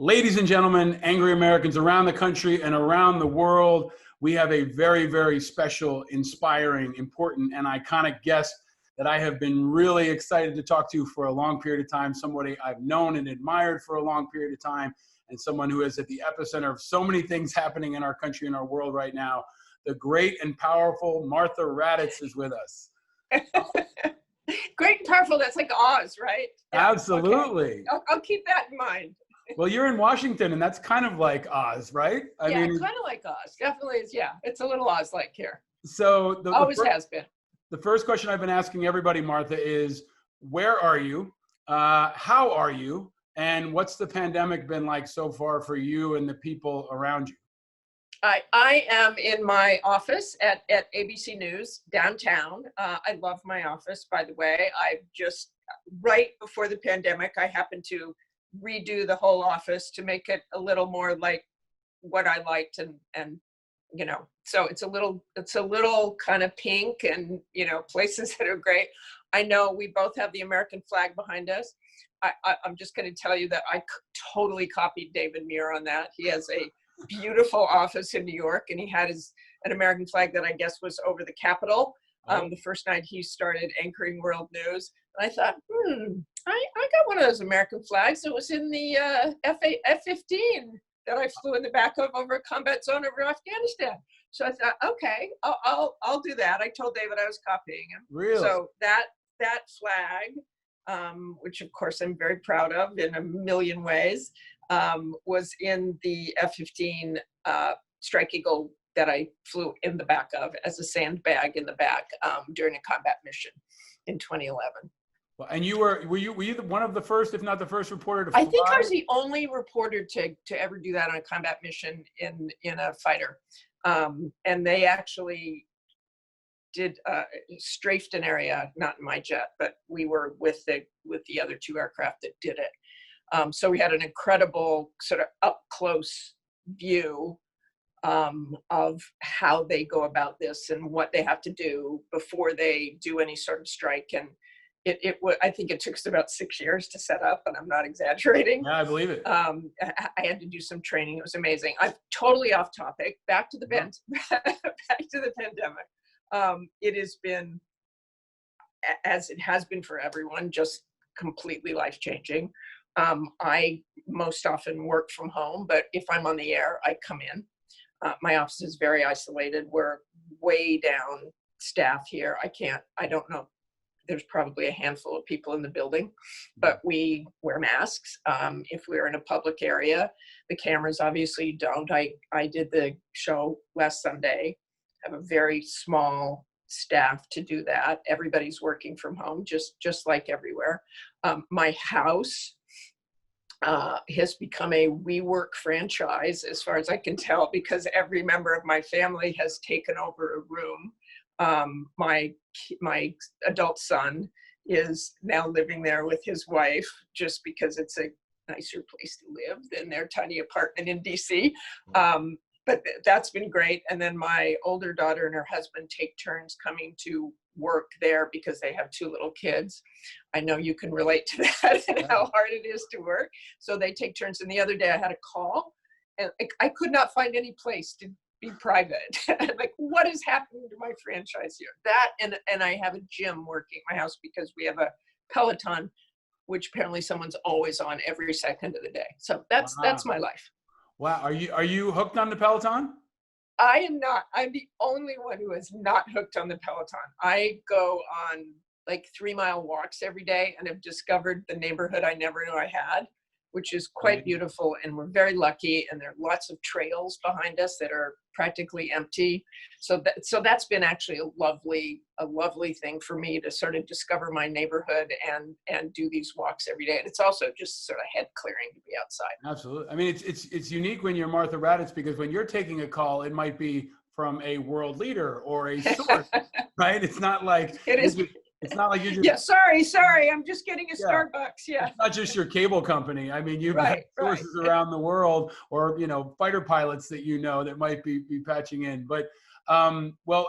Ladies and gentlemen, angry Americans around the country and around the world, we have a very, very special, inspiring, important, and iconic guest that I have been really excited to talk to for a long period of time, somebody I've known and admired for a long period of time, and someone who is at the epicenter of so many things happening in our country and our world right now. The great and powerful Martha Raddatz is with us. Great and powerful, that's like Oz, right? Yeah, absolutely. Okay. I'll keep that in mind. Well, you're in Washington, and that's kind of like Oz, right? I mean, kind of like Oz. Definitely is. Yeah, it's a little Oz-like here. So always has been. The first question I've been asking everybody, Martha, is where are you? How are you? And what's the pandemic been like so far for you and the people around you? I am in my office at ABC News downtown. I love my office, by the way. I just, right before the pandemic, I happened to redo the whole office to make it a little more like what I liked, and you know, so it's a little kind of pink, and you know, places that are great. I know we both have the American flag behind us. I'm just going to tell you that I totally copied David Muir on that. He has a beautiful office in New York, and he had an American flag that I guess was over the Capitol. The first night he started anchoring World News. And I thought, I got one of those American flags. It was in the F-15 that I flew in the back of over a combat zone over Afghanistan. So I thought, okay, I'll do that. I told David I was copying him. Really? So that flag, which of course I'm very proud of in a million ways, was in the F-15 Strike Eagle that I flew in the back of as a sandbag in the back during a combat mission in 2011. Well, and were you one of the first, if not the first, reporter to fly? I think I was the only reporter to ever do that on a combat mission in a fighter, and they actually did strafed an area, not in my jet, but we were with the other two aircraft that did it. So we had an incredible sort of up close view of how they go about this and what they have to do before they do any sort of strike. And I think it took us about 6 years to set up, and I'm not exaggerating. Yeah, I believe it. I had to do some training. It was amazing. I'm totally off topic. Back to the back to the pandemic. It has been, as it has been for everyone, just completely life-changing. I most often work from home, but if I'm on the air, I come in. My office is very isolated. We're way down staff here. I don't know. There's probably a handful of people in the building, but we wear masks. If we're in a public area, the cameras obviously don't. I did the show last Sunday. I have a very small staff to do that. Everybody's working from home, just like everywhere. My house has become a WeWork franchise, as far as I can tell, because every member of my family has taken over a room. My adult son is now living there with his wife, just because it's a nicer place to live than their tiny apartment in DC. But that's been great. And then my older daughter and her husband take turns coming to work there because they have 2 little kids. I know you can relate to that and how hard it is to work. So they take turns. And the other day I had a call, and I could not find any place to be private. Like, what is happening to my franchise here? That, and I have a gym working at my house because we have a Peloton, which apparently someone's always on every second of the day. So that's my life. Wow. Are you hooked on the Peloton? I am not. I'm the only one who is not hooked on the Peloton. I go on like 3-mile walks every day and have discovered the neighborhood I never knew I had, which is quite beautiful. And we're very lucky. And there are lots of trails behind us that are practically empty. So that's been actually a lovely thing for me to sort of discover my neighborhood and do these walks every day. And it's also just sort of head clearing to be outside. Absolutely. I mean, it's unique when you're Martha Raddatz, because when you're taking a call, it might be from a world leader or a source, right? It's not like it's not like you're just sorry, I'm just getting a Starbucks. Yeah. It's not just your cable company. I mean, you've got sources around the world, or fighter pilots that that might be patching in. But well,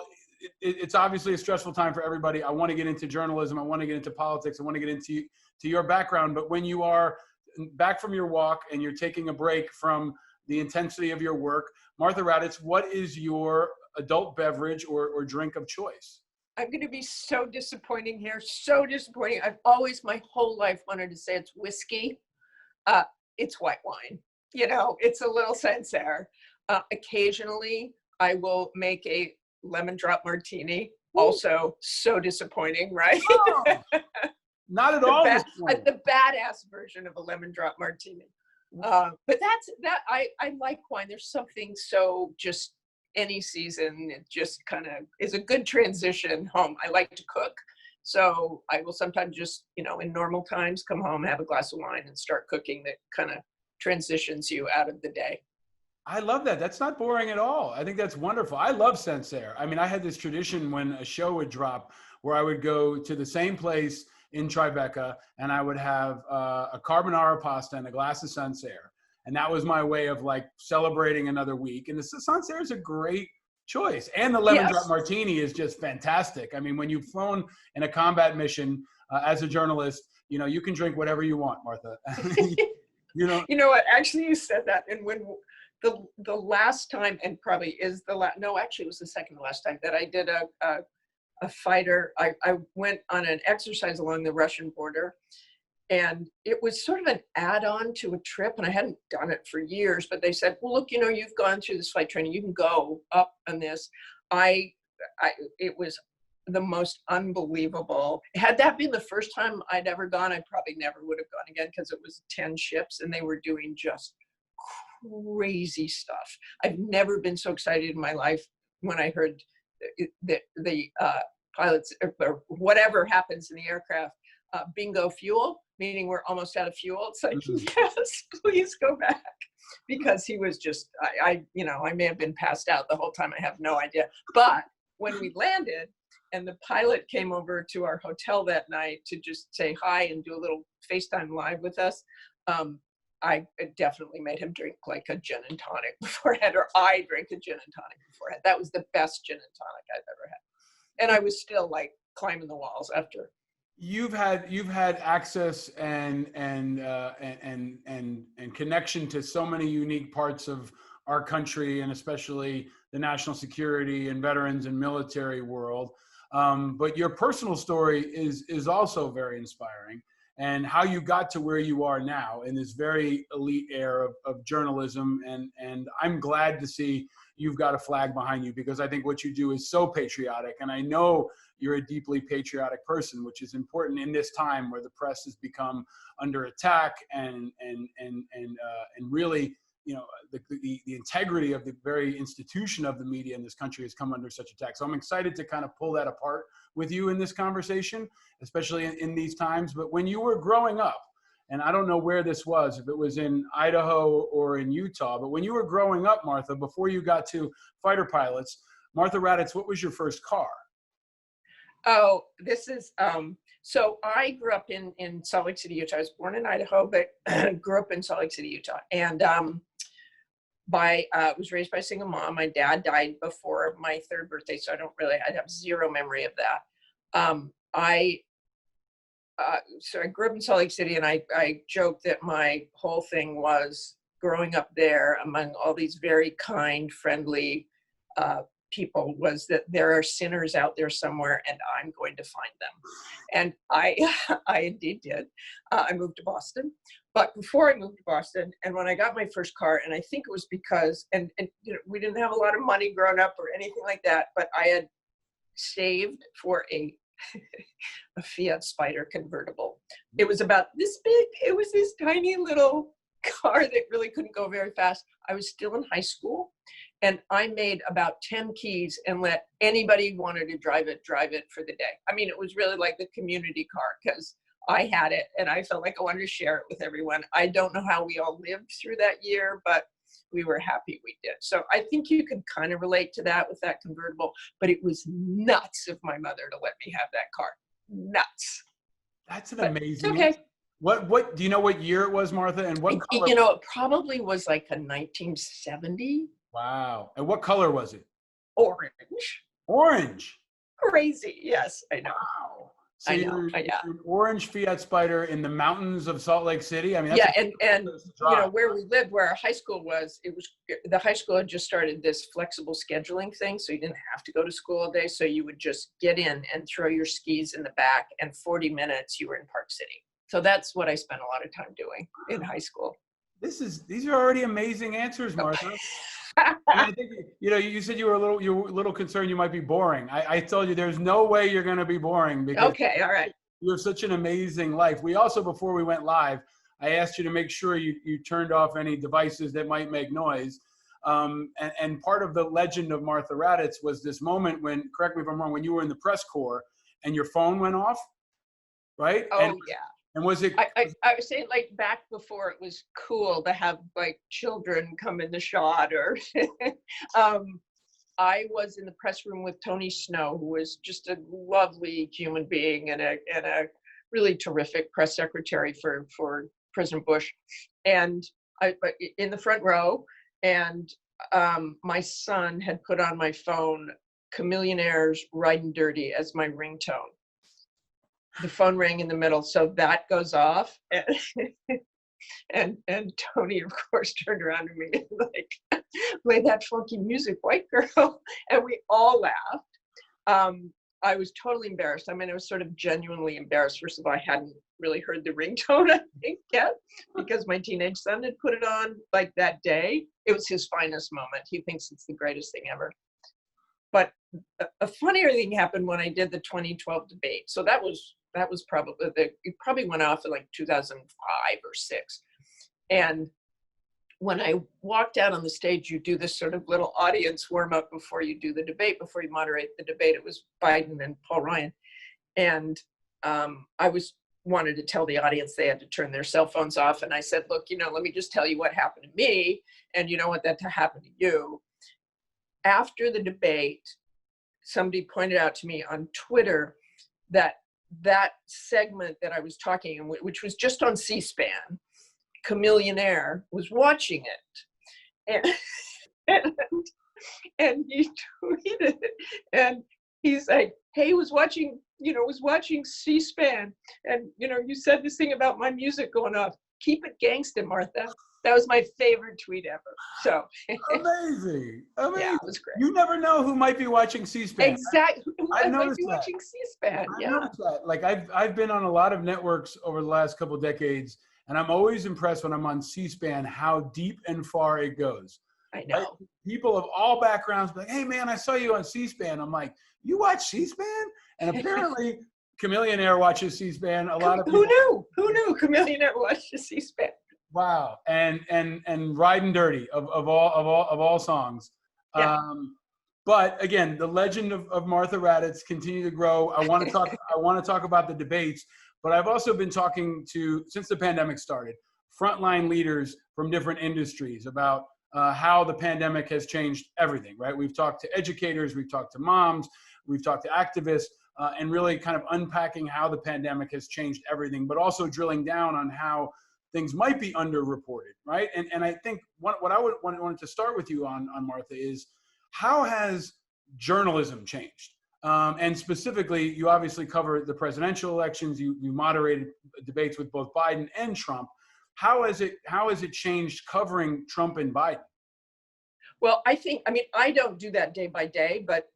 it's obviously a stressful time for everybody. I want to get into journalism. I want to get into politics. I want to get into your background. But when you are back from your walk and you're taking a break from the intensity of your work, Martha Raddatz, what is your adult beverage or drink of choice? I'm going to be so disappointing here. So disappointing. I've always, my whole life, wanted to say it's whiskey. It's white wine. You know, it's a little sincere. Occasionally, I will make a lemon drop martini. Also, so disappointing, right? Oh, not at all. The badass version of a lemon drop martini. But that's that. I like wine. There's something so just any season. It just kind of is a good transition home. I like to cook, so I will sometimes just, you know, in normal times, come home, have a glass of wine, and start cooking. That kind of transitions you out of the day. I love that. That's not boring at all. I think that's wonderful. I love Sancerre. I mean, I had this tradition when a show would drop where I would go to the same place in Tribeca and I would have a carbonara pasta and a glass of Sancerre. And that was my way of like celebrating another week. And the Sancerre is a great choice. And the lemon drop martini is just fantastic. I mean, when you've flown in a combat mission as a journalist, you know, you can drink whatever you want, Martha. You know what? Actually, you said that. And when the last time, and probably is the last, no, actually it was the second to last time that I did a fighter, I went on an exercise along the Russian border, and it was sort of an add-on to a trip, and I hadn't done it for years, but they said, well, look, you know, you've gone through this flight training, you can go up on this. It was the most unbelievable. Had that been the first time I'd ever gone, I probably never would have gone again, because it was 10 ships and they were doing just crazy stuff. I've never been so excited in my life when I heard the pilots, or whatever happens in the aircraft, bingo fuel, meaning we're almost out of fuel. It's like, yes, please go back. Because he was just, I may have been passed out the whole time. I have no idea. But when we landed and the pilot came over to our hotel that night to just say hi and do a little FaceTime live with us, I definitely made him drink like a gin and tonic beforehand, or I drank a gin and tonic beforehand. That was the best gin and tonic I've ever had. And I was still like climbing the walls after. You've had access and connection to so many unique parts of our country, and especially the national security and veterans and military world. But your personal story is also very inspiring, and how you got to where you are now in this very elite era of journalism. And I'm glad to see you've got a flag behind you, because I think what you do is so patriotic. And I know you're a deeply patriotic person, which is important in this time where the press has become under attack, and really, you know, the integrity of the very institution of the media in this country has come under such attack. So I'm excited to kind of pull that apart with you in this conversation, especially in these times. But when you were growing up, and I don't know where this was, if it was in Idaho or in Utah, but when you were growing up, Martha, before you got to fighter pilots, Martha Raddatz, what was your first car? Oh, this is, so I grew up in Salt Lake City, Utah. I was born in Idaho, but grew up in Salt Lake City, Utah. And was raised by a single mom. My dad died before my third birthday, so I have zero memory of that. So I grew up in Salt Lake City, and I joke that my whole thing was growing up there among all these very kind, friendly people, was that there are sinners out there somewhere, and I'm going to find them. And I indeed did. I moved to Boston. But before I moved to Boston, and when I got my first car, and I think it was because, and you know, we didn't have a lot of money growing up or anything like that, but I had saved for a Fiat Spider convertible. It was about this big. It was this tiny little car that really couldn't go very fast. I was still in high school, and I made about 10 keys and let anybody who wanted to drive it for the day. I mean, it was really like the community car, because I had it and I felt like I wanted to share it with everyone. I don't know how we all lived through that year, but we were happy we did. So I think you can kind of relate to that with that convertible, but it was nuts of my mother to let me have that car. Nuts. That's an amazing. Okay. What do you know what year it was, Martha? And what color? You know, it probably was like a 1970. Wow. And what color was it? Orange. Orange. Crazy. Yes, I know. Wow. So I know. Yeah. you're an orange Fiat Spider in the mountains of Salt Lake City. I mean, that's Yeah, and place to you know drive. where we lived, where our high school was, the high school had just started this flexible scheduling thing, so you didn't have to go to school all day. So you would just get in and throw your skis in the back, and 40 minutes you were in Park City. So that's what I spent a lot of time doing in high school. These are already amazing answers, Martha. I mean, I think, you said you were a little concerned you might be boring. I told you there's no way you're going to be boring because Okay, all right. you have such an amazing life. We also, before we went live, I asked you to make sure you turned off any devices that might make noise. And part of the legend of Martha Raddatz was this moment when, correct me if I'm wrong, when you were in the press corps and your phone went off, right? Oh yeah. And was it? I was saying, like, back before it was cool to have like children come in the shot, or I was in the press room with Tony Snow, who was just a lovely human being and a really terrific press secretary for President Bush, and I in the front row, and my son had put on my phone Chameleonaire's "Ridin' Dirty" as my ringtone. The phone rang in the middle, so that goes off, and Tony, of course, turned around to me and like, play that funky music, white girl, and we all laughed. I was totally embarrassed. I mean, I was sort of genuinely embarrassed. First of all, I hadn't really heard the ringtone, I think, yet, because my teenage son had put it on like that day. It was his finest moment. He thinks it's the greatest thing ever. But a funnier thing happened when I did the 2012 debate. So that was probably it probably went off in like 2005 or 6. And when I walked out on the stage, you do this sort of little audience warm up before you do the debate, before you moderate the debate. It was Biden and Paul Ryan. And I wanted to tell the audience they had to turn their cell phones off. And I said, look, let me just tell you what happened to me. And you know what that happened to you. After the debate, somebody pointed out to me on Twitter that segment that I was talking, which was just on C-SPAN, Chameleonaire was watching it, and he tweeted it, and he's like, "Hey, was watching C-SPAN, and you said this thing about my music going off. Keep it gangsta, Martha." That was my favorite tweet ever. So Amazing. Yeah, it was great. You never know who might be watching C-SPAN. Exactly. I've might noticed be that. watching C-SPAN. I've Yeah. noticed that. Like I've been on a lot of networks over the last couple of decades, and I'm always impressed when I'm on C-SPAN how deep and far it goes. I know. Right? People of all backgrounds be like, "Hey man, I saw you on C-SPAN." I'm like, "You watch C-SPAN?" And apparently Chameleonaire watches C-SPAN. A lot of people. Who knew Chameleonaire watches C-SPAN? Wow. And Ridin' Dirty of all songs. Yeah. But again, the legend of Martha Raddatz continue to grow. I want to talk about the debates, but I've also been talking to, since the pandemic started, frontline leaders from different industries about how the pandemic has changed everything, right? We've talked to educators, we've talked to moms, we've talked to activists, and really kind of unpacking how the pandemic has changed everything, but also drilling down on how things might be underreported, right? And I think what I wanted to start with you on Martha is, how has journalism changed? And specifically, you obviously cover the presidential elections. You moderated debates with both Biden and Trump. How has it changed covering Trump and Biden? Well, I don't do that day by day, but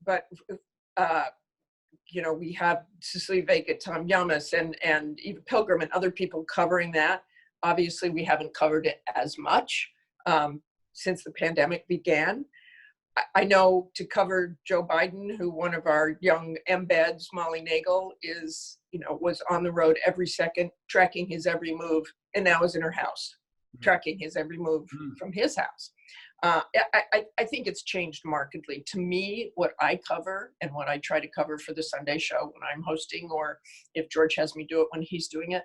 we have Cecily Vega, Tom Yamas, and Eva Pilgrim and other people covering that. Obviously, we haven't covered it as much since the pandemic began. I know to cover Joe Biden, who one of our young embeds, Molly Nagel, was on the road every second, tracking his every move, and now is in her house, tracking his every move from his house. I think it's changed markedly. To me, what I cover and what I try to cover for the Sunday show when I'm hosting, or if George has me do it when he's doing it,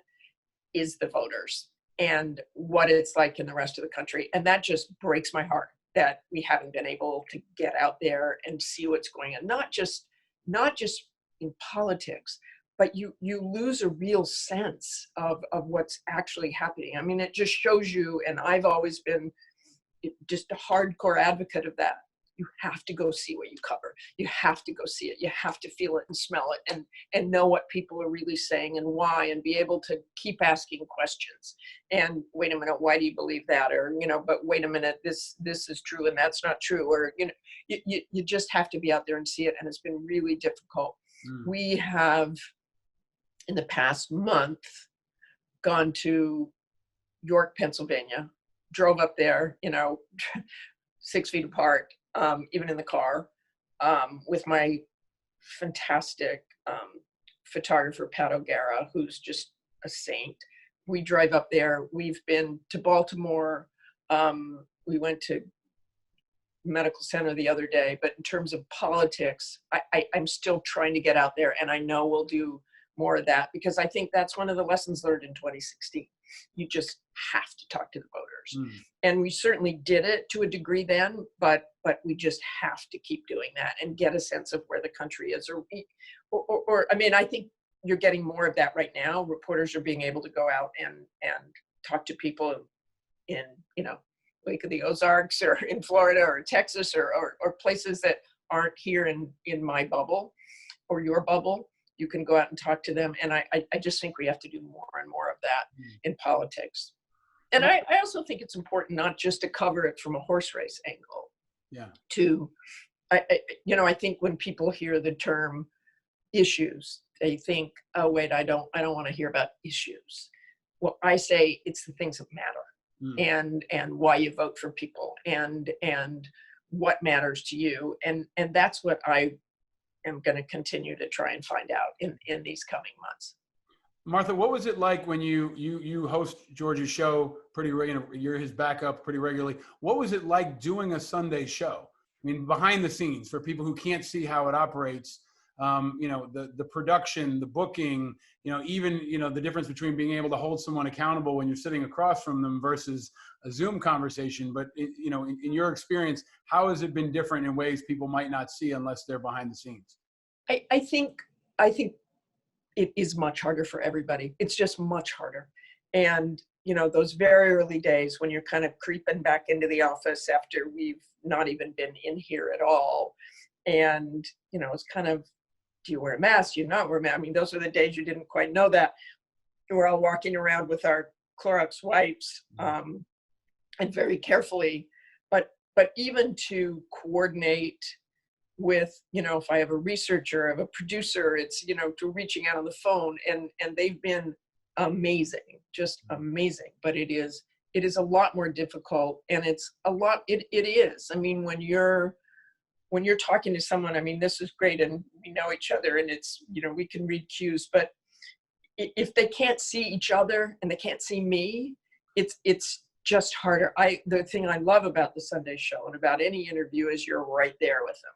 is the voters and what it's like in the rest of the country. And that just breaks my heart that we haven't been able to get out there and see what's going on. Not just in politics, but you lose a real sense of what's actually happening. I mean, it just shows you, and I've always been just a hardcore advocate of that. you have to go see what you cover. You have to go see it. You have to feel it and smell it and know what people are really saying and why, and be able to keep asking questions. And wait a minute, why do you believe that? Or, but wait a minute, this is true and that's not true. Or, you just have to be out there and see it. And it's been really difficult. We have, in the past month, gone to York, Pennsylvania, drove up there, 6 feet apart, even in the car, with my fantastic photographer, Pat O'Gara, who's just a saint. We drive up there. We've been to Baltimore. We went to medical center the other day, but in terms of politics, I'm still trying to get out there, and I know we'll do more of that, because I think that's one of the lessons learned in 2016. You just have to talk to the voters. And we certainly did it to a degree then, but we just have to keep doing that and get a sense of where the country is. Or I mean, I think you're getting more of that right now. Reporters are being able to go out and talk to people in, Lake of the Ozarks or in Florida or Texas or places that aren't here in my bubble or your bubble. You can go out and talk to them. And I just think we have to do more and more of that in politics. And I also think it's important not just to cover it from a horse race angle. I think when people hear the term issues, they think, oh, wait, I don't want to hear about issues. Well, I say it's the things that matter, and why you vote for people, and what matters to you. And that's what I am going to continue to try and find out in these coming months. Martha, what was it like when you host George's show pretty regularly? You're his backup pretty regularly. What was it like doing a Sunday show? I mean, behind the scenes, for people who can't see how it operates, the production, the booking, even, the difference between being able to hold someone accountable when you're sitting across from them versus a Zoom conversation. But, in your experience, how has it been different in ways people might not see unless they're behind the scenes? I think it is much harder for everybody. It's just much harder. And, those very early days when you're kind of creeping back into the office after we've not even been in here at all. And, it's kind of, do you wear a mask? Do you not wear a mask? I mean, those are the days you didn't quite know that. We're all walking around with our Clorox wipes, and very carefully, but even to coordinate with, if I have a researcher, I have a producer, it's, to reaching out on the phone, and they've been amazing, just amazing. But it is a lot more difficult, and it is. I mean, when you're talking to someone, I mean, this is great, and we know each other, and it's, we can read cues, but if they can't see each other and they can't see me, it's just harder. The thing I love about the Sunday show and about any interview is you're right there with them.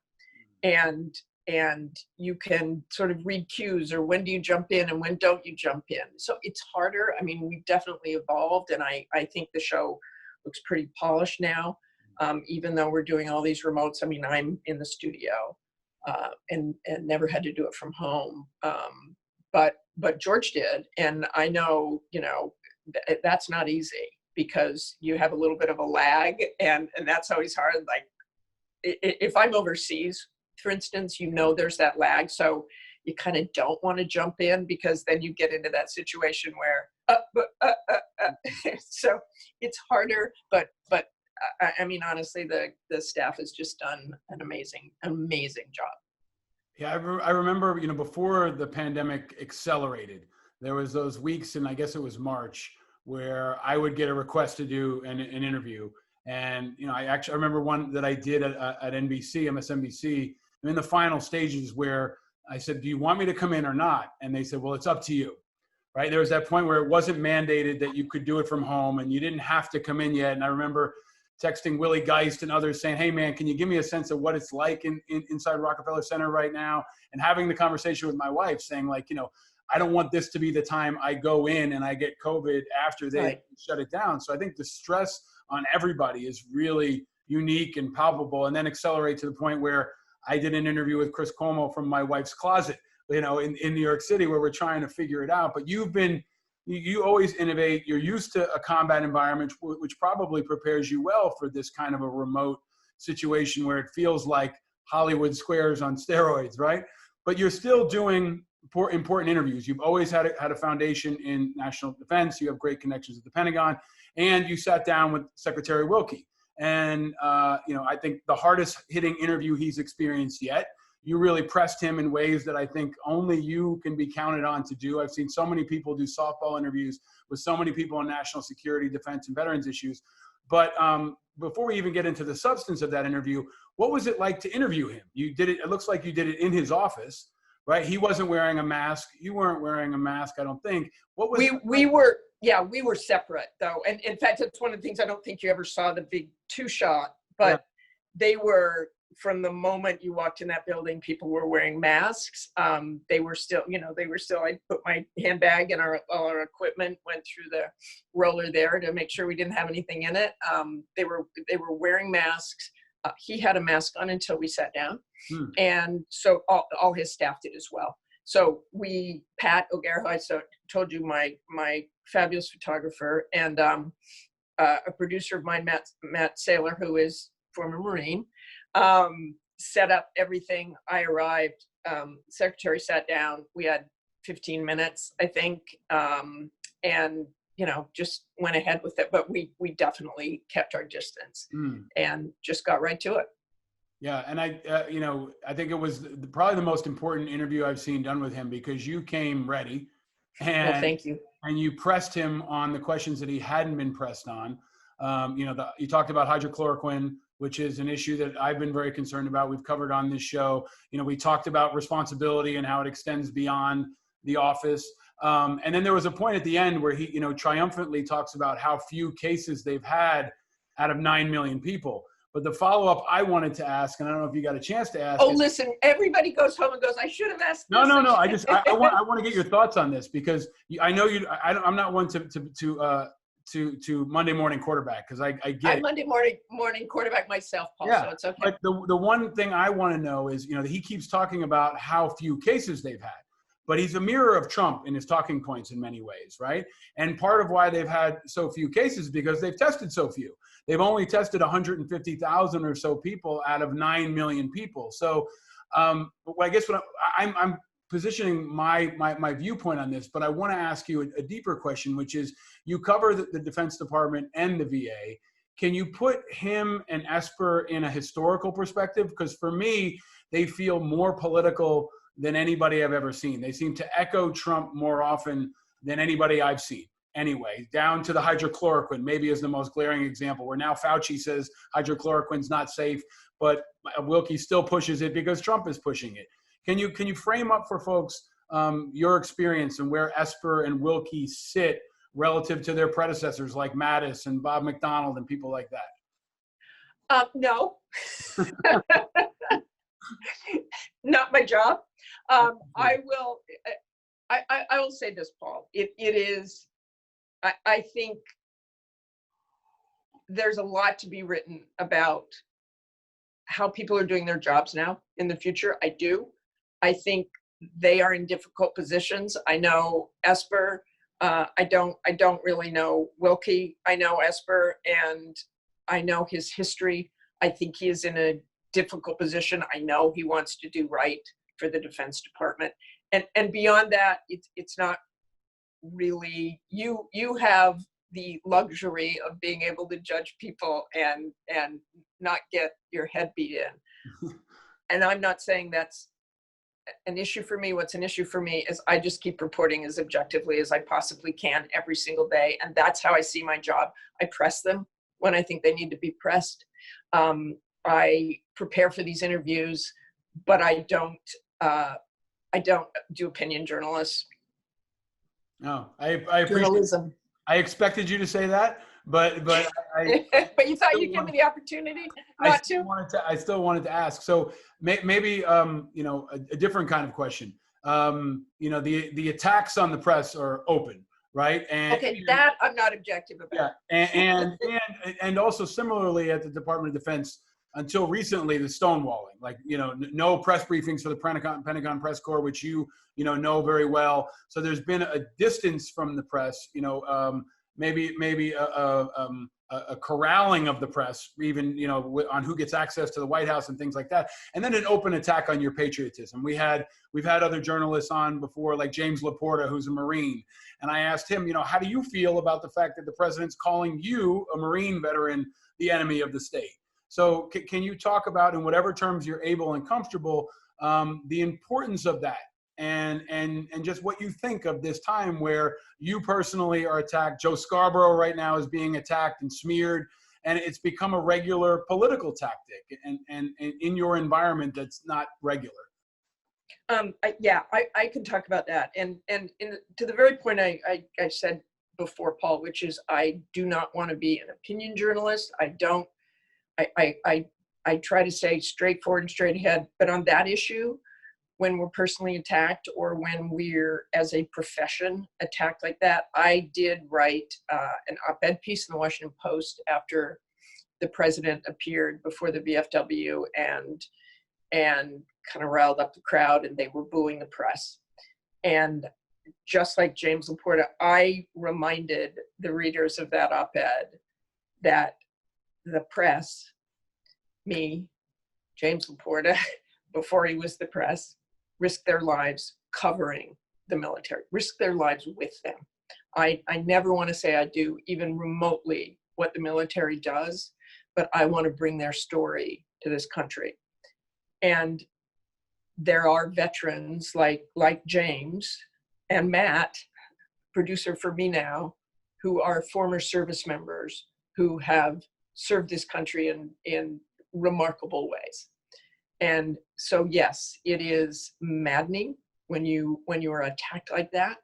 And you can sort of read cues, or when do you jump in and when don't you jump in? So it's harder. I mean, we've definitely evolved, and I think the show looks pretty polished now, even though we're doing all these remotes. I mean, I'm in the studio and never had to do it from home. But George did, and I know, that's not easy, because you have a little bit of a lag, and that's always hard. Like if I'm overseas, for instance, there's that lag. So you kind of don't want to jump in, because then you get into that situation where, so it's harder, but I mean, honestly, the staff has just done an amazing job. Yeah, I remember, before the pandemic accelerated, there was those weeks, and I guess it was March, where I would get a request to do an interview. And, I remember one that I did at NBC, MSNBC. I'm in the final stages where I said, do you want me to come in or not? And they said, well, it's up to you, right? There was that point where it wasn't mandated that you could do it from home, and you didn't have to come in yet. And I remember texting Willie Geist and others saying, hey man, can you give me a sense of what it's like inside Rockefeller Center right now? And having the conversation with my wife saying, like, I don't want this to be the time I go in and I get COVID after they shut it down. So I think the stress on everybody is really unique and palpable, and then accelerate to the point where I did an interview with Chris Cuomo from my wife's closet, in New York City, where we're trying to figure it out. But you always innovate. You're used to a combat environment, which probably prepares you well for this kind of a remote, situation where it feels like Hollywood Squares on steroids, right? But you're still doing important interviews. You've always had a foundation in national defense. You have great connections at the Pentagon, and you sat down with Secretary Wilkie. And I think the hardest hitting interview he's experienced yet. You really pressed him in ways that I think only you can be counted on to do. I've seen so many people do softball interviews with so many people on national security, defense, and veterans issues. But before we even get into the substance of that interview, what was it like to interview him? You did it. It looks like you did it in his office, right? He wasn't wearing a mask. You weren't wearing a mask, I don't think. What was we were separate though, and in fact, that's one of the things I don't think you ever saw the big two-shot, but they were. From the moment you walked in that building, people were wearing masks. They were still, I put my handbag and all our equipment, went through the roller there to make sure we didn't have anything in it. They were wearing masks. He had a mask on until we sat down. And so all his staff did as well. So Pat O'Gara, I told you, my fabulous photographer, and a producer of mine, Matt Saylor, who is former Marine, set up everything. I arrived, secretary sat down, we had 15 minutes, I think, and just went ahead with it, but we definitely kept our distance and just got right to it. Yeah, and I think it was probably the most important interview I've seen done with him, because you came ready, and well, thank you. And you pressed him on the questions that he hadn't been pressed on. You talked about hydrochloroquine, which is an issue that I've been very concerned about. We've covered on this show. We talked about responsibility and how it extends beyond the office. And then there was a point at the end where he, triumphantly talks about how few cases they've had out of 9 million people. But the follow-up I wanted to ask, and I don't know if you got a chance to ask. Listen, everybody goes home and goes, I should have asked this. No. I want to get your thoughts on this, because I know I'm not one to Monday morning quarterback, because I get I'm Monday morning quarterback myself, Paul, so it's okay. But the one thing I want to know is, he keeps talking about how few cases they've had, but he's a mirror of Trump in his talking points in many ways, right? And part of why they've had so few cases is because they've tested so few. They've only tested 150,000 or so people out of 9 million people. So I guess what I'm positioning my viewpoint on this, but I want to ask you a deeper question, which is, you cover the Defense Department and the VA. Can you put him and Esper in a historical perspective? Because for me, they feel more political than anybody I've ever seen. They seem to echo Trump more often than anybody I've seen. Anyway, down to the hydrochloroquine, maybe is the most glaring example, where now Fauci says hydrochloroquine's not safe, but Wilkie still pushes it because Trump is pushing it. Can you frame up for folks your experience and where Esper and Wilkie sit relative to their predecessors like Mattis and Bob McDonald and people like that? No, not my job. I will say this, Paul. It is. I think there's a lot to be written about how people are doing their jobs now in the future. I do. I think they are in difficult positions. I know Esper. I don't really know Wilkie. I know Esper, and I know his history. I think he is in a difficult position. I know he wants to do right for the Defense Department. And beyond that, it's not really, you have the luxury of being able to judge people and not get your head beat in. And I'm not saying that's an issue for me. What's an issue for me is I just keep reporting as objectively as I possibly can every single day. And that's how I see my job. I press them when I think they need to be pressed. I prepare for these interviews, but I don't do opinion journalists. No, I appreciate journalism. I expected you to say that, but but you thought you'd give me the opportunity not to? I still wanted to ask. So maybe a different kind of question. The attacks on the press are open, right? And that I'm not objective about. Yeah, and also similarly at the Department of Defense, until recently, the stonewalling, like, no press briefings for the Pentagon press corps, which you know very well. So there's been a distance from the press, maybe a corralling of the press, even, you know, on who gets access to the White House and things like that, and then an open attack on your patriotism. We've had other journalists on before, like James Laporta, who's a Marine, and I asked him, you know, how do you feel about the fact that the president's calling you, a Marine veteran, the enemy of the state? So can you talk about, in whatever terms you're able and comfortable, the importance of that, and just what you think of this time where you personally are attacked? Joe Scarborough right now is being attacked and smeared, and it's become a regular political tactic, and in your environment that's not regular. I can talk about that, and to the very point I said before, Paul, which is I do not want to be an opinion journalist. I try to stay straightforward and straight ahead, but on that issue, when we're personally attacked or when we're as a profession attacked like that, I did write an op-ed piece in the Washington Post after the president appeared before the VFW and kind of riled up the crowd, and they were booing the press. And just like James Laporta, I reminded the readers of that op-ed that the press, me, James Laporta, before he was the press, risked their lives covering the military, risked their lives with them. I never want to say I do even remotely what the military does, but I want to bring their story to this country. And there are veterans like James and Matt, producer for me now, who are former service members who have served this country in remarkable ways. And so, yes, it is maddening when you are attacked like that.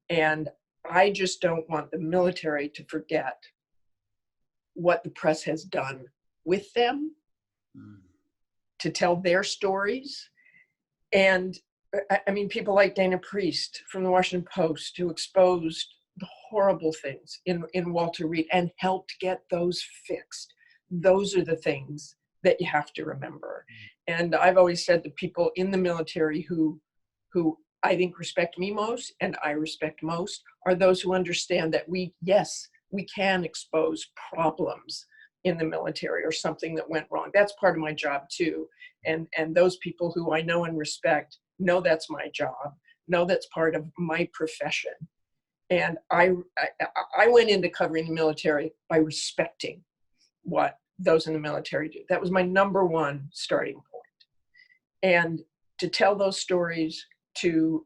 And I just don't want the military to forget what the press has done with them, to tell their stories. And I mean, people like Dana Priest from the Washington Post, who exposed the horrible things in Walter Reed and helped get those fixed. Those are the things that you have to remember. And I've always said the people in the military who I think respect me most and I respect most are those who understand that we can expose problems in the military or something that went wrong. That's part of my job too. And those people who I know and respect know that's my job, know that's part of my profession. And I went into covering the military by respecting what those in the military do. That was my number one starting point. And to tell those stories, to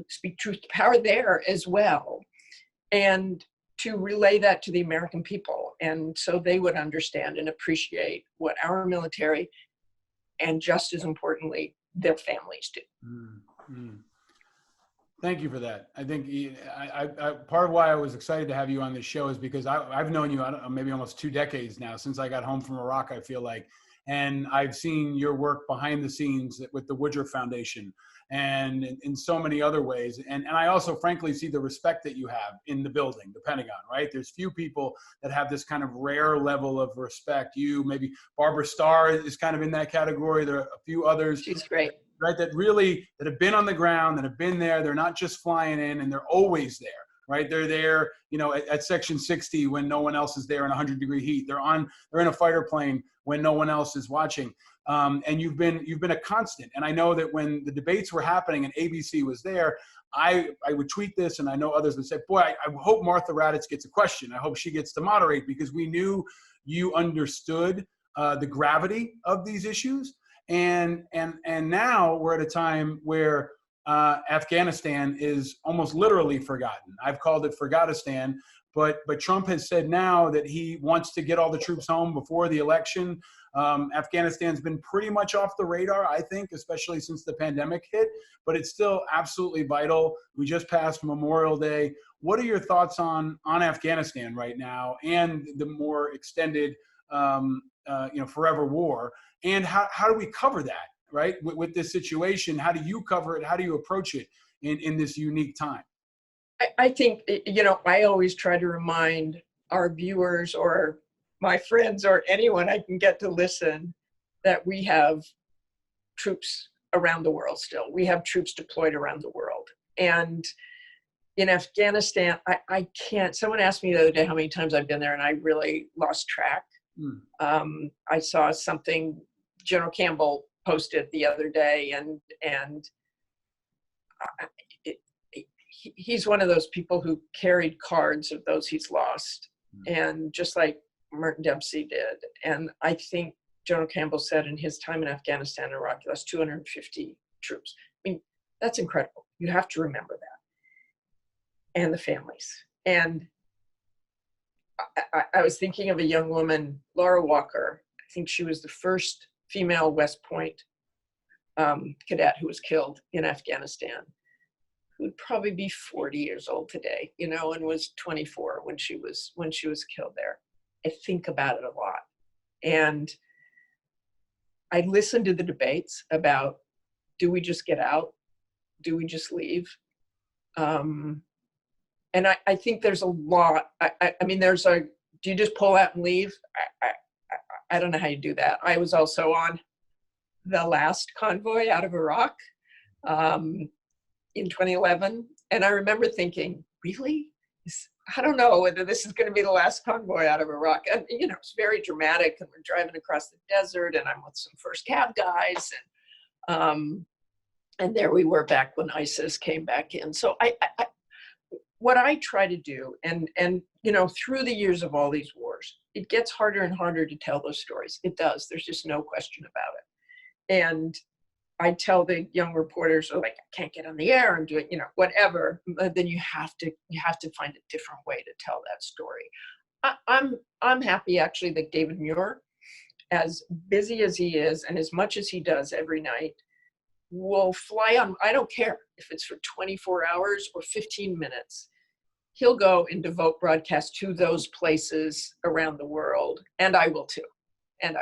speak truth to power there as well, and to relay that to the American people, and so they would understand and appreciate what our military, and just as importantly, their families do. Mm-hmm. Thank you for that. I think I part of why I was excited to have you on this show is because I've known you, maybe almost 2 decades now, since I got home from Iraq, I feel like. And I've seen your work behind the scenes with the Woodruff Foundation and in so many other ways. And I also, frankly, see the respect that you have in the building, the Pentagon, right? There's few people that have this kind of rare level of respect. You, maybe Barbara Starr is kind of in that category. There are a few others. She's great. Right, that have been on the ground, that have been there. They're not just flying in, and they're always there, right? They're there, you know, at section 60 when no one else is there in 100-degree heat. They're in a fighter plane when no one else is watching. And you've been a constant. And I know that when the debates were happening and ABC was there, I would tweet this, and I know others would say, boy, I hope Martha Raddatz gets a question. I hope she gets to moderate, because we knew you understood the gravity of these issues. And now we're at a time where Afghanistan is almost literally forgotten. I've called it Forgotistan, but Trump has said now that he wants to get all the troops home before the election. Afghanistan's been pretty much off the radar, I think, especially since the pandemic hit, but it's still absolutely vital. We just passed Memorial Day. What are your thoughts on Afghanistan right now and the more extended forever war? And how do we cover that, right? With this situation, how do you cover it? How do you approach it in this unique time? I think, I always try to remind our viewers or my friends or anyone I can get to listen that we have troops around the world still. We have troops deployed around the world. And in Afghanistan, I can't, someone asked me the other day how many times I've been there, and I really lost track. I saw something General Campbell posted the other day, and he's one of those people who carried cards of those he's lost, and just like Merton Dempsey did. And I think General Campbell said in his time in Afghanistan and Iraq, he lost 250 troops. I mean, that's incredible. You have to remember that. And the families. And I was thinking of a young woman, Laura Walker. I think she was the first female West Point cadet who was killed in Afghanistan, who'd probably be 40 years old today, you know, and was 24 when she was killed there. I think about it a lot. And I listened to the debates about, do we just get out? Do we just leave? And I think there's a lot. I mean, do you just pull out and leave? I don't know how you do that. I was also on the last convoy out of Iraq in 2011. And I remember thinking, really? I don't know whether this is going to be the last convoy out of Iraq. And, you know, it's very dramatic. And we're driving across the desert, and I'm with some first cab guys. And there we were back when ISIS came back in. So what I try to do, and you know, through the years of all these wars, it gets harder and harder to tell those stories. It does. There's just no question about it. And I tell the young reporters, like, I can't get on the air and do it, you know, whatever. But then you have to find a different way to tell that story. I'm happy actually that David Muir, as busy as he is and as much as he does every night, will fly on. I don't care if it's for 24 hours or 15 minutes. He'll go and devote broadcasts to those places around the world, and I will too. And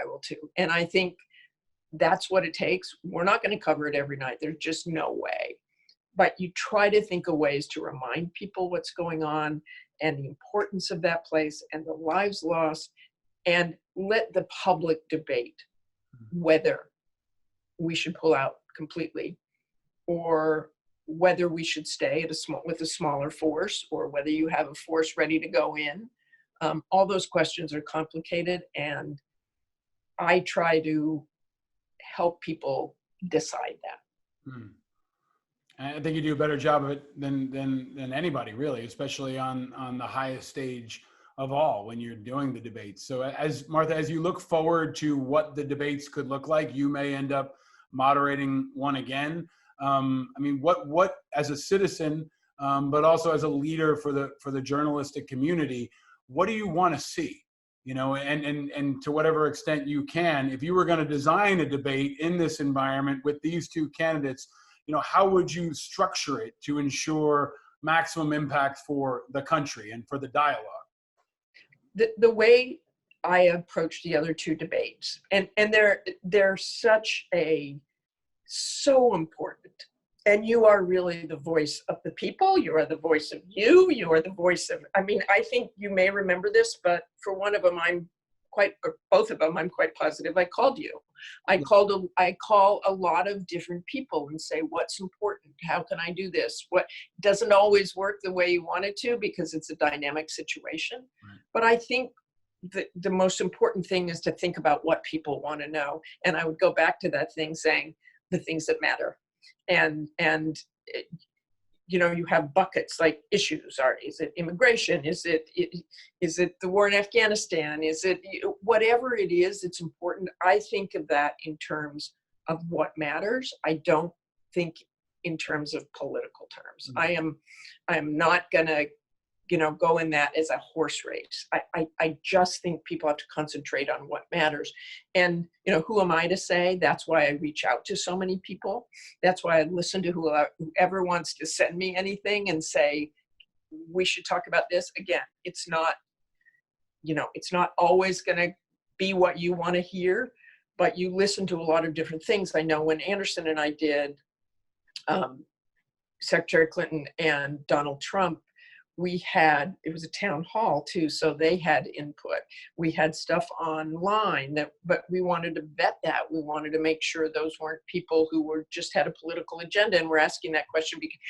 I think that's what it takes. We're not going to cover it every night. There's just no way. But you try to think of ways to remind people what's going on and the importance of that place and the lives lost, and let the public debate whether we should pull out completely or whether we should stay with a smaller force, or whether you have a force ready to go in. All those questions are complicated, and I try to help people decide that. I think you do a better job of it than anybody, really, especially on the highest stage of all when you're doing the debates. So as Martha, as you look forward to what the debates could look like, you may end up moderating one again. I mean, what as a citizen, but also as a leader for the journalistic community, what do you want to see? You know, and to whatever extent you can, if you were going to design a debate in this environment with these two candidates, you know, how would you structure it to ensure maximum impact for the country and for the dialogue? The way I approach the other two debates, and they're so important. And you are really the voice of the people. You are the voice of you. You are the voice of, I mean, I think you may remember this, but for one of them, both of them, I'm quite positive I called you. I call a lot of different people and say, what's important? How can I do this? What doesn't always work the way you want it to, because it's a dynamic situation. Right. But I think the most important thing is to think about what people want to know. And I would go back to that thing saying the things that matter. And you know, you have buckets like issues. Is it immigration? Is it the war in Afghanistan? Is it whatever it is? It's important. I think of that in terms of what matters. I don't think in terms of political terms. Mm-hmm. I am not gonna, you know, go in that as a horse race. I just think people have to concentrate on what matters. And, you know, who am I to say? That's why I reach out to so many people. That's why I listen to whoever wants to send me anything and say, we should talk about this. Again, it's not, you know, it's not always going to be what you want to hear, but you listen to a lot of different things. I know when Anderson and I did Secretary Clinton and Donald Trump, it was a town hall too, so they had input. We had stuff online but we wanted to vet that. We wanted to make sure those weren't people who just had a political agenda and were asking that question, because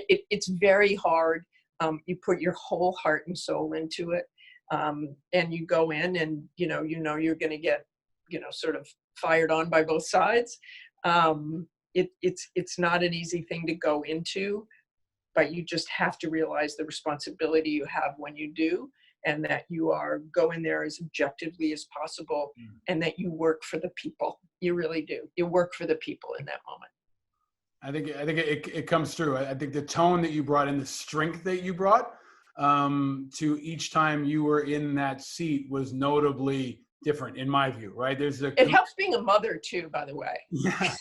it's very hard. You put your whole heart and soul into it. And you go in and, you're going to get, sort of fired on by both sides. It's not an easy thing to go into, but you just have to realize the responsibility you have when you do, and that you are going there as objectively as possible, and that you work for the people. You really do. You work for the people in that moment. I think it comes through. I think the tone that you brought and the strength that you brought to each time you were in that seat was notably different, in my view. Right? It helps being a mother too, by the way. Yeah.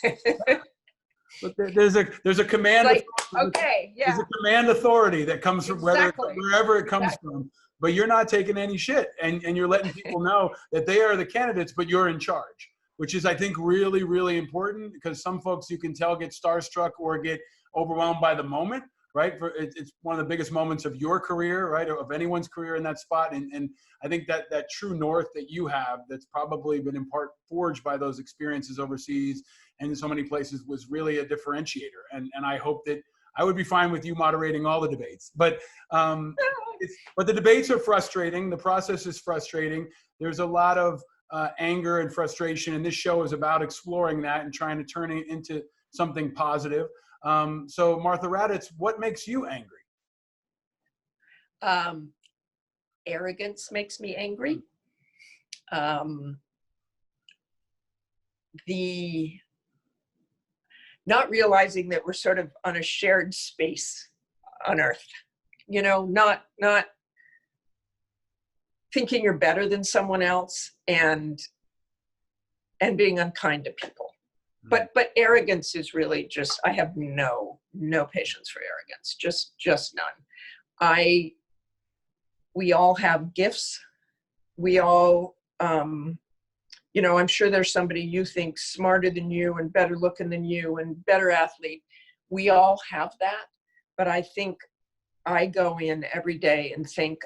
But there's a command. Like, okay, yeah. There's a command authority that comes from wherever it comes from. But you're not taking any shit, and you're letting people know that they are the candidates, but you're in charge, which is, I think, really, really important, because some folks, you can tell, get starstruck or get overwhelmed by the moment, right? It's one of the biggest moments of your career, right, of anyone's career in that spot. And I think that true north that you have, that's probably been in part forged by those experiences overseas and in so many places, was really a differentiator. And I hope that I would be fine with you moderating all the debates, but the debates are frustrating. The process is frustrating. There's a lot of anger and frustration, and this show is about exploring that and trying to turn it into something positive. So Martha Raddatz, what makes you angry? Arrogance makes me angry. The not realizing that we're sort of on a shared space on Earth, not thinking you're better than someone else, and being unkind to people. But arrogance is really just, I have no patience for arrogance, just none. We all have gifts. We all, I'm sure there's somebody you think smarter than you and better looking than you and better athlete. We all have that. But I think I go in every day and think,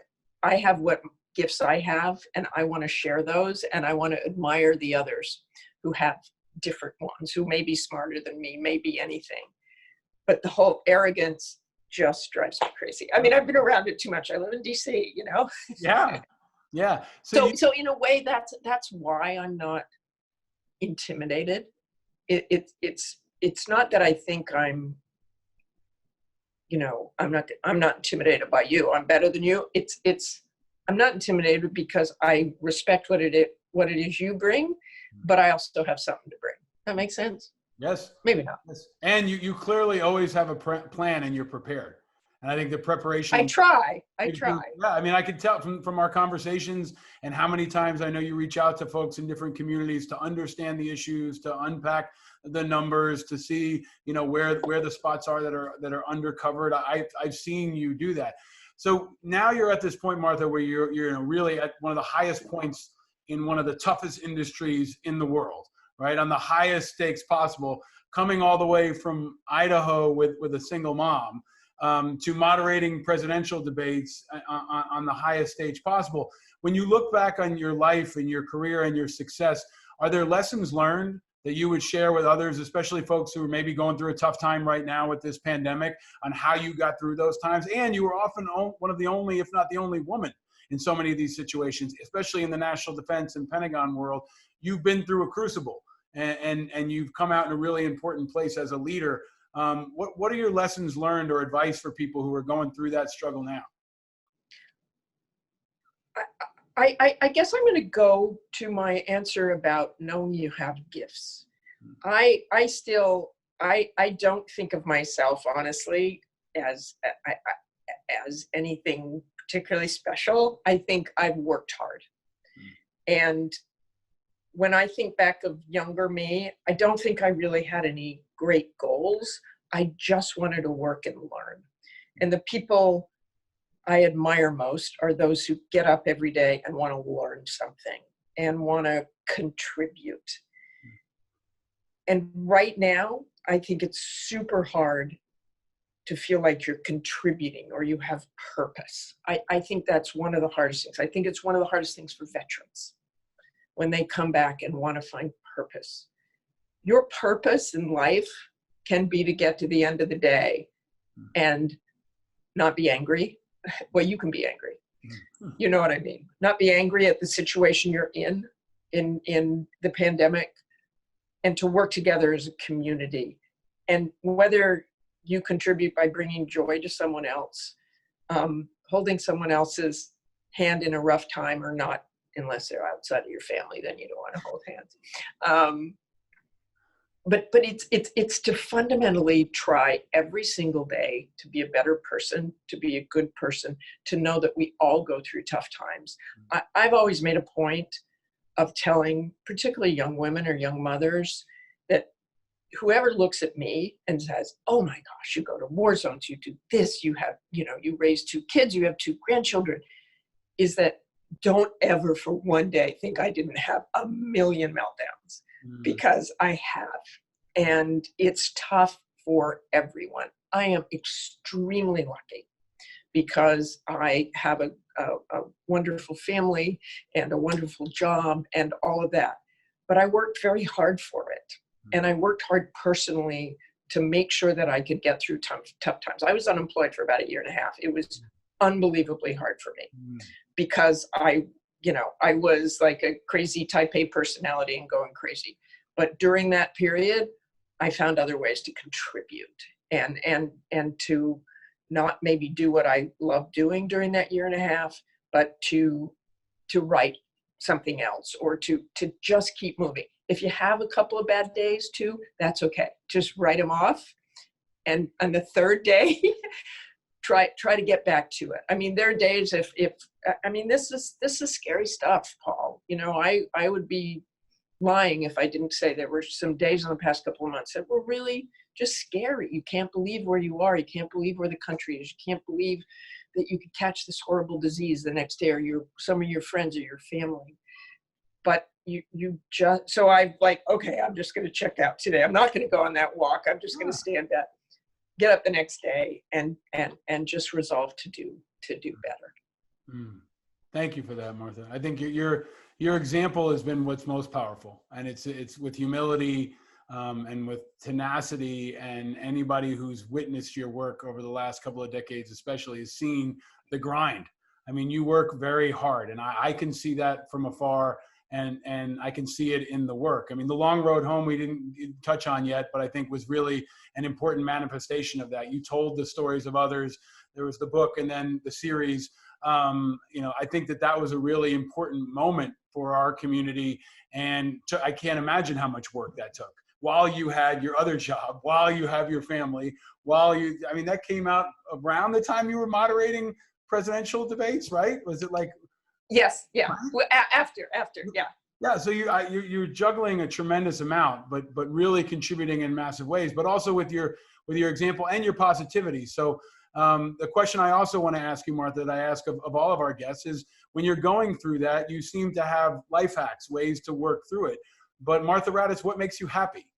I have what gifts I have, and I want to share those, and I want to admire the others who have different ones, who may be smarter than me, may be anything. But the whole arrogance just drives me crazy. I mean, I've been around it too much. I live in DC, Yeah. Yeah. So in a way, that's why I'm not intimidated. It's not that I think I'm not intimidated by you. I'm better than you. I'm not intimidated because I respect what it is you bring, but I also have something to bring. That makes sense? Yes. Maybe not. Yes. And you clearly always have a plan, and you're prepared. And I think the preparation. I try. Yeah, I mean, I could tell from our conversations and how many times I know you reach out to folks in different communities to understand the issues, to unpack the numbers, to see, where the spots are that are undercovered. I've seen you do that. So now you're at this point, Martha, where you're really at one of the highest points in one of the toughest industries in the world, right? On the highest stakes possible, coming all the way from Idaho with a single mom. To moderating presidential debates on the highest stage possible. When you look back on your life and your career and your success, are there lessons learned that you would share with others, especially folks who are maybe going through a tough time right now with this pandemic, on how you got through those times? And you were often one of the only, if not the only woman in so many of these situations, especially in the national defense and Pentagon world. You've been through a crucible, and you've come out in a really important place as a leader. What are your lessons learned or advice for people who are going through that struggle now? I guess I'm going to go to my answer about knowing you have gifts. I don't think of myself, honestly, as anything particularly special. I think I've worked hard. And when I think back of younger me, I don't think I really had any great goals. I just wanted to work and learn. And the people I admire most are those who get up every day and want to learn something and want to contribute. And right now, I think it's super hard to feel like you're contributing or you have purpose. I think that's one of the hardest things. I think it's one of the hardest things for veterans when they come back and want to find purpose. Your purpose in life can be to get to the end of the day and not be angry well, you can be angry. Mm-hmm. You know what I mean? Not be angry at the situation you're in the pandemic, and to work together as a community. And whether you contribute by bringing joy to someone else, holding someone else's hand in a rough time or not, unless they're outside of your family, then you don't want to hold hands. But it's to fundamentally try every single day to be a better person, to be a good person, to know that we all go through tough times. I've always made a point of telling, particularly young women or young mothers, that whoever looks at me and says, oh my gosh, you go to war zones, you do this, you have, you raise 2 kids, you have 2 grandchildren, is that don't ever for one day think I didn't have a million meltdowns, because I have. And it's tough for everyone. I am extremely lucky because I have a wonderful family and a wonderful job and all of that. But I worked very hard for it. And I worked hard personally to make sure that I could get through tough times. I was unemployed for about 1.5 years. It was unbelievably hard for me because I was like a crazy type A personality and going crazy. But during that period, I found other ways to contribute and to not maybe do what I loved doing during that 1.5 years, but to write something else or to just keep moving. If you have a couple of bad days too, that's okay. Just write them off. And on the 3rd day, try to get back to it. I mean, there are days this is scary stuff, Paul. I would be lying if I didn't say there were some days in the past couple of months that were really just scary. You can't believe where you are. You can't believe where the country is. You can't believe that you could catch this horrible disease the next day, or some of your friends or your family. But so I'm like, okay, I'm just going to check out today. I'm not going to go on that walk. I'm just going to stay in bed, get up the next day and just resolve to do better. Thank you for that, Martha. I think your example has been what's most powerful, and it's with humility and with tenacity. And anybody who's witnessed your work over the last couple of decades, especially, has seen the grind. I mean, you work very hard, and I can see that from afar, and I can see it in the work. I mean, the long road home we didn't touch on yet, but I think was really an important manifestation of that. You told the stories of others. There was the book, and then the series. I think that was a really important moment for our community, and I can't imagine how much work that took while you had your other job, while you have your family, that came out around the time you were moderating presidential debates, right? Was it like? Yes. Yeah. Well, after. Yeah. Yeah. So you're juggling a tremendous amount, but really contributing in massive ways, but also with your example and your positivity. So the question I also want to ask you, Martha, that I ask of all of our guests is, when you're going through that, you seem to have life hacks, ways to work through it. But Martha Raddatz, what makes you happy?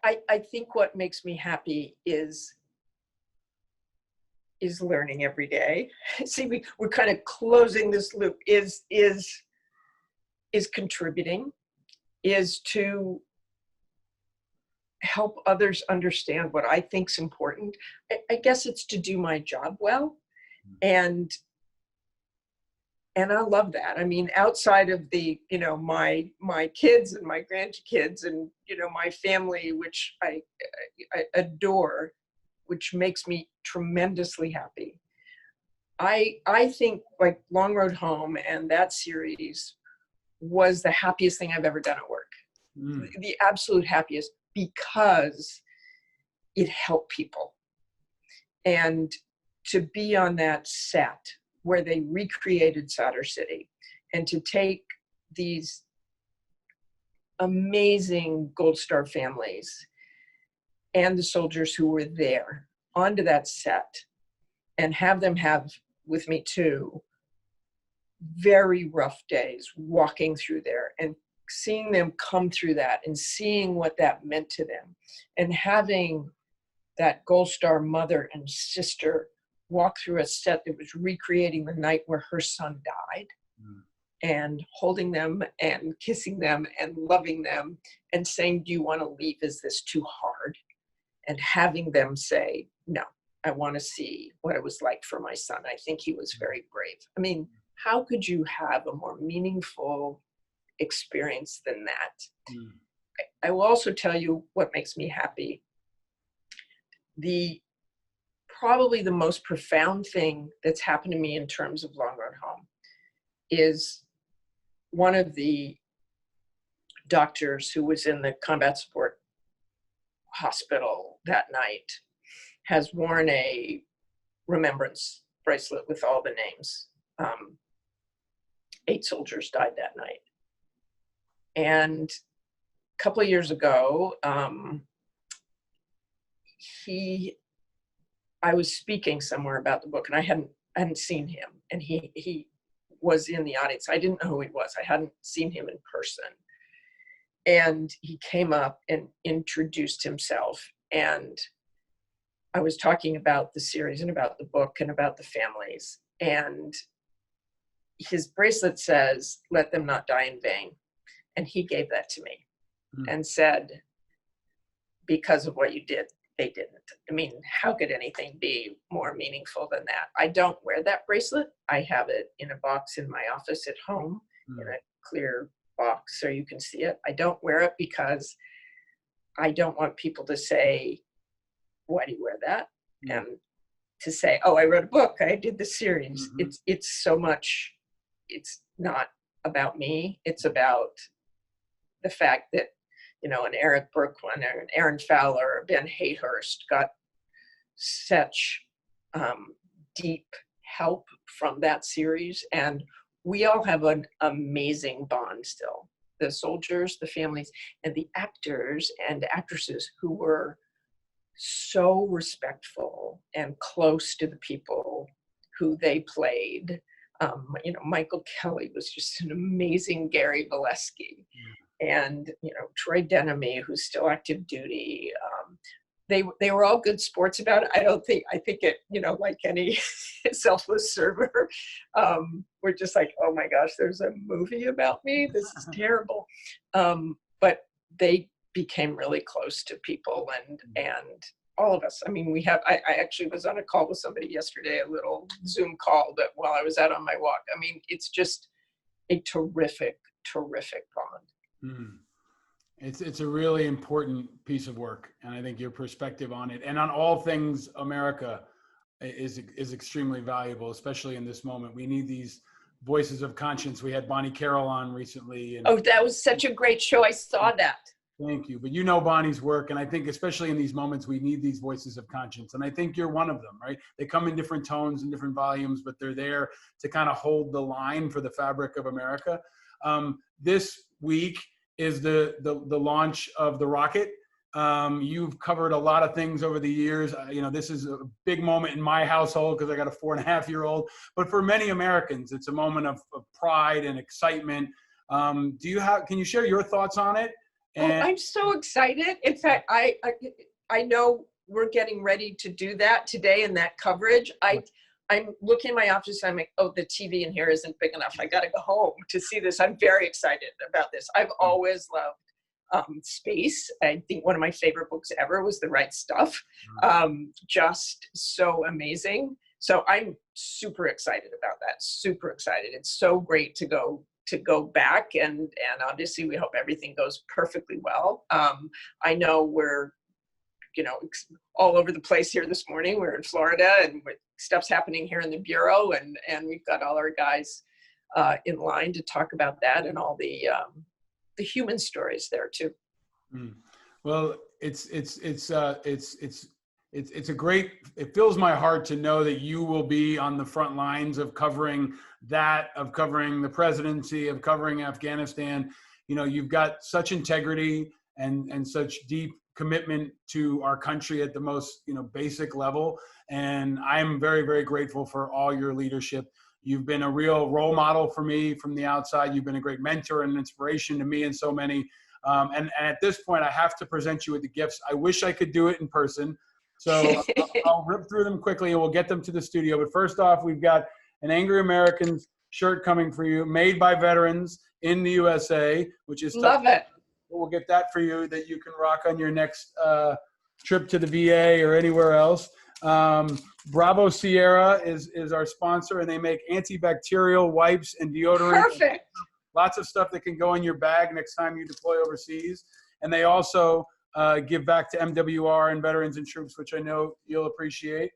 I think what makes me happy is learning every day. See, we're kind of closing this loop. Is contributing, is to help others understand what I think's important. I guess it's to do my job well, and I love that. I mean, outside of the my kids and my grandkids and my family, which I adore, which makes me tremendously happy. I think like Long Road Home and that series was the happiest thing I've ever done at work. The absolute happiest, because it helped people. And to be on that set where they recreated Sadr City, and to take these amazing Gold Star families and the soldiers who were there onto that set and have them have, with me too, very rough days walking through there, and seeing them come through that and seeing what that meant to them, and having that Gold Star mother and sister walk through a set that was recreating the night where her son died, and holding them and kissing them and loving them and saying, do you want to leave? Is this too hard? and having them say, no, I want to see what it was like for my son. I think he was very brave. I mean, how could you have a more meaningful experience than that? Mm. I will also tell you what makes me happy. Probably the most profound thing that's happened to me in terms of Long Road Home is one of the doctors who was in the combat support hospital that night has worn a remembrance bracelet with all the names. 8 soldiers died that night. And a couple of years ago, I was speaking somewhere about the book, and I hadn't seen him, and he was in the audience. I didn't know who he was. I hadn't seen him in person. And he came up and introduced himself, and I was talking about the series and about the book and about the families, and his bracelet says, "Let them not die in vain." And he gave that to me and said, because of what you did, they didn't. I mean, how could anything be more meaningful than that? I don't wear that bracelet. I have it in a box in my office at home, in a clear box so you can see it. I don't wear it because I don't want people to say, why do you wear that? And to say, oh, I wrote a book, I did the series. It's so much, it's not about me. It's about the fact that, you know, an Eric Berkwin or an Aaron Fowler or Ben Hayhurst got such deep help from that series. And we all have an amazing bond still. The soldiers, the families, and the actors and actresses who were so respectful and close to the people who they played. You know, Michael Kelly was just an amazing Gary Valesky. And, you know, Troy Denemy, who's still active duty. They were all good sports about it. I think it, you know, like any selfless server, we're just like, oh my gosh, there's a movie about me. This is terrible. But they became really close to people and all of us. I mean, I actually was on a call with somebody yesterday, a little Zoom call that while I was out on my walk. I mean, it's just a terrific, terrific bond. It's a really important piece of work, and I think your perspective on it and on all things America is extremely valuable, especially in this moment. We need these voices of conscience. We had Bonnie Carroll on recently. And oh, that was such a great show. I saw that. Thank you. But you know Bonnie's work, and I think especially in these moments, we need these voices of conscience. And I think you're one of them, right? They come in different tones and different volumes, but they're there to kind of hold the line for the fabric of America. This week is the launch of the rocket. You've covered a lot of things over the years. You know, this is a big moment in my household because I got a 4.5-year-old, but for many Americans, it's a moment of pride and excitement. Can you share your thoughts on it? And I'm so excited. In fact, I know we're getting ready to do that today in that coverage. I'm looking in my office. I'm like, oh, the TV in here isn't big enough. I got to go home to see this. I'm very excited about this. I've always loved space. I think one of my favorite books ever was The Right Stuff. Just so amazing. So I'm super excited about that. Super excited. It's so great to go back and obviously we hope everything goes perfectly well. I know we're, you know, all over the place here this morning. We're in Florida and stuff's happening here in the Bureau and we've got all our guys in line to talk about that and all the human stories there too. Well, it's a great, it fills my heart to know that you will be on the front lines of covering that, of covering the presidency, of covering Afghanistan. You know, you've got such integrity and such deep commitment to our country at the most, you know, basic level. And I'm very, very grateful for all your leadership. You've been a real role model for me from the outside. You've been a great mentor and inspiration to me and so many. And at this point, I have to present you with the gifts. I wish I could do it in person. So I'll rip through them quickly and we'll get them to the studio. But first off, we've got an Angry Americans shirt coming for you, made by veterans in the USA, which is love it. We'll get that for you that you can rock on your next trip to the VA or anywhere else. Bravo Sierra is our sponsor, and they make antibacterial wipes and deodorant. Perfect. Lots of stuff that can go in your bag next time you deploy overseas. And they also give back to MWR and veterans and troops, which I know you'll appreciate.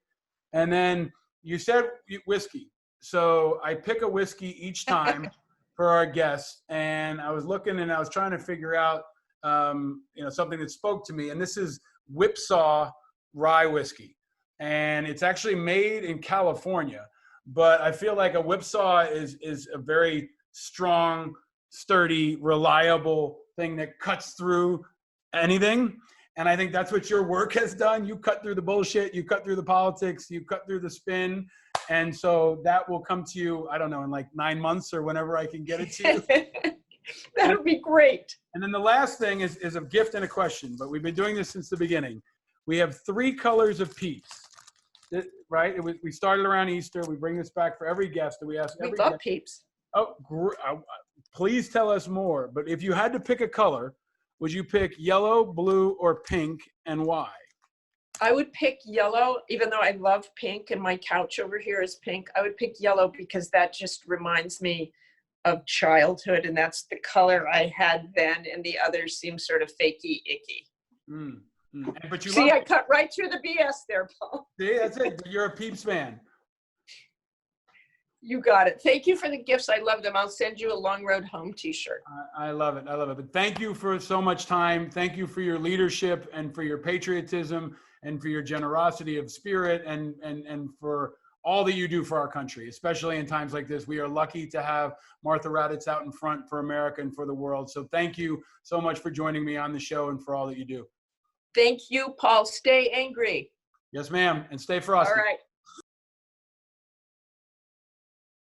And then you said whiskey. So I pick a whiskey each time for our guests. And I was looking and I was trying to figure out, something that spoke to me. And this is Whipsaw Rye Whiskey. And it's actually made in California. But I feel like a whipsaw is a very strong, sturdy, reliable thing that cuts through anything. And I think that's what your work has done. You cut through the bullshit, you cut through the politics, you cut through the spin. And so that will come to you, I don't know, in like 9 months or whenever I can get it to you. That would be great. And then the last thing is a gift and a question, but we've been doing this since the beginning. We have 3 colors of peeps, right? We started around Easter. We bring this back for every guest. And we ask every love guest, peeps. Oh, please tell us more. But if you had to pick a color, would you pick yellow, blue, or pink, and why? I would pick yellow, even though I love pink and my couch over here is pink. I would pick yellow because that just reminds me of childhood, and that's the color I had then, and the others seem sort of fakey, icky. But you See, I cut right through the BS there, Paul. See, that's it. You're a Peeps fan. You got it. Thank you for the gifts. I love them. I'll send you a Long Road Home t-shirt. I love it. I love it. But thank you for so much time. Thank you for your leadership and for your patriotism and for your generosity of spirit and for all that you do for our country, especially in times like this. We are lucky to have Martha Raddatz out in front for America and for the world. So thank you so much for joining me on the show and for all that you do. Thank you, Paul. Stay angry. Yes, ma'am. And stay frosty. All right.